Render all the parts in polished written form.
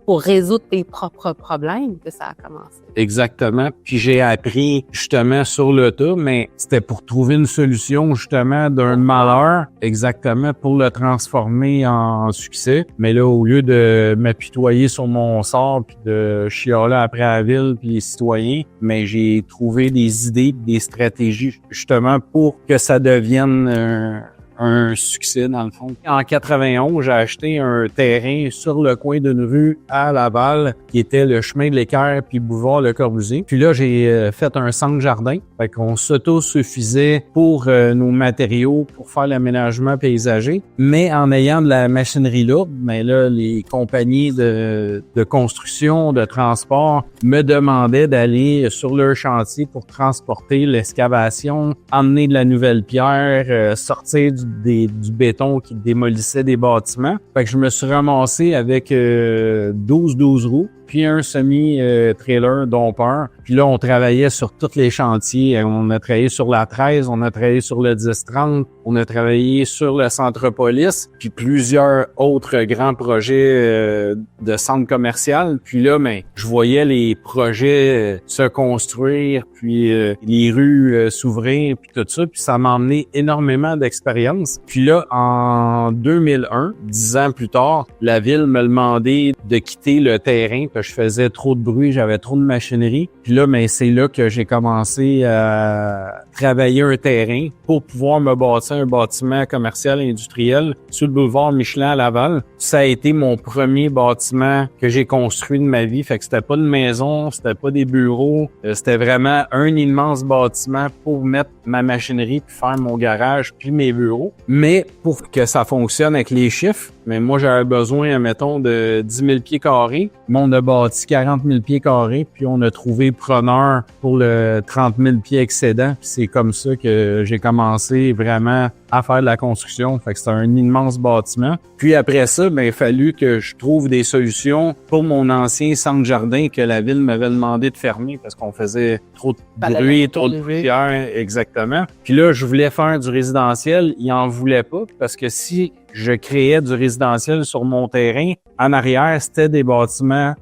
pour résoudre tes propres problèmes que ça a commencé. Exactement. Puis j'ai appris justement sur le tas, mais c'était pour trouver une solution justement d'un malheur, exactement, pour le transformer en succès. Mais là, au lieu de m'apitoyer sur mon sort puis de chialer après la ville puis les citoyens, mais j'ai trouvé des idées, des stratégies justement pour que ça devienne un succès dans le fond. En 91, j'ai acheté un terrain sur le coin d'une rue à Laval qui était le chemin de l'Équerre puis boulevard Le Corbusier. Puis là, j'ai fait un centre jardin. Fait qu'on s'autosuffisait pour nos matériaux pour faire l'aménagement paysager, mais en ayant de la machinerie lourde, mais là, les compagnies de construction, de transport me demandaient d'aller sur leur chantier pour transporter l'excavation, emmener de la nouvelle pierre, sortir du béton qui démolissait des bâtiments. Fait que je me suis ramassé avec 12 roues, puis un semi-trailer dompeur. Puis là, on travaillait sur tous les chantiers. On a travaillé sur la 13, on a travaillé sur le 10-30, on a travaillé sur le Centropolis, puis plusieurs autres grands projets de centre commercial. Puis là, je voyais les projets se construire, puis les rues s'ouvrir, puis tout ça. Puis ça m'a emmené énormément d'expérience. Puis là, en 2001, 10 ans plus tard, la ville me demandait de quitter le terrain parce que je faisais trop de bruit, j'avais trop de machinerie. Puis là, c'est là que j'ai commencé à travailler un terrain pour pouvoir me bâtir un bâtiment commercial et industriel sur le boulevard Michelin à Laval. Ça a été mon premier bâtiment que j'ai construit de ma vie. Fait que c'était pas une maison, c'était pas des bureaux, c'était vraiment un immense bâtiment pour mettre ma machinerie puis faire mon garage puis mes bureaux. Mais pour que ça fonctionne avec les chiffres, mais moi, j'avais besoin, mettons, de 10 000 pieds carrés. Mais on a bâti 40 000 pieds carrés, puis on a trouvé preneur pour le 30 000 pieds excédent. Puis c'est comme ça que j'ai commencé vraiment à faire de la construction. Fait que c'était un immense bâtiment. Puis après ça, il a fallu que je trouve des solutions pour mon ancien centre jardin que la ville m'avait demandé de fermer parce qu'on faisait trop de bruit, trop de poussière. Exactement. Puis là, je voulais faire du résidentiel. Ils en voulaient pas parce que si je créais du résidentiel sur mon terrain, en arrière, c'était des bâtiments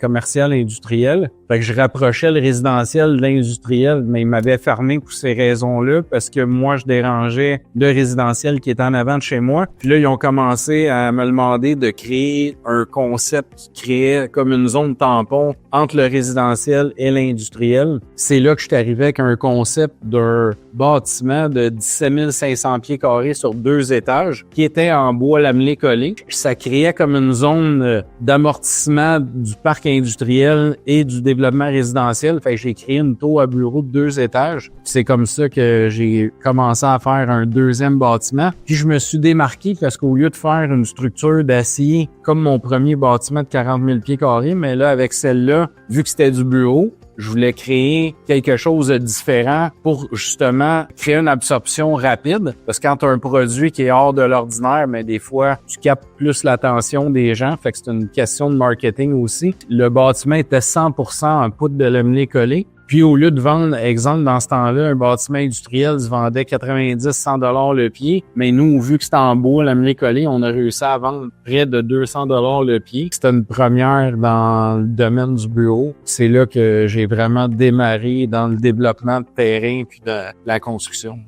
commerciaux industriels. Fait que je rapprochais le résidentiel de l'industriel, mais ils m'avaient fermé pour ces raisons-là parce que moi, je dérangeais le résidentiel qui était en avant de chez moi. Puis là, ils ont commencé à me demander de créer un concept qui créait comme une zone tampon entre le résidentiel et l'industriel. C'est là que je suis arrivé avec un concept d'un bâtiment de 17 500 pieds carrés sur 2 étages qui était en bois lamelé collé. Ça créait comme une zone d'amortissement du parc industriel et du développement résidentiel. Fait que j'ai créé une tour à bureau de 2 étages. C'est comme ça que j'ai commencé à faire un deuxième bâtiment. Puis je me suis démarqué parce qu'au lieu de faire une structure d'acier comme mon premier bâtiment de 40 000 pieds carrés, mais là, avec celle-là, vu que c'était du bureau, je voulais créer quelque chose de différent pour justement créer une absorption rapide. Parce que quand tu as un produit qui est hors de l'ordinaire, mais des fois, tu captes plus l'attention des gens. Fait que c'est une question de marketing aussi. Le bâtiment était 100% en poudre de lamelé collé. Puis au lieu de vendre, exemple, dans ce temps-là, un bâtiment industriel se vendait 90-100 $ le pied. Mais nous, vu que c'était en bois, lamelé collé, on a réussi à vendre près de 200 $ le pied. C'était une première dans le domaine du bureau. C'est là que j'ai vraiment démarré dans le développement de terrain puis de la construction.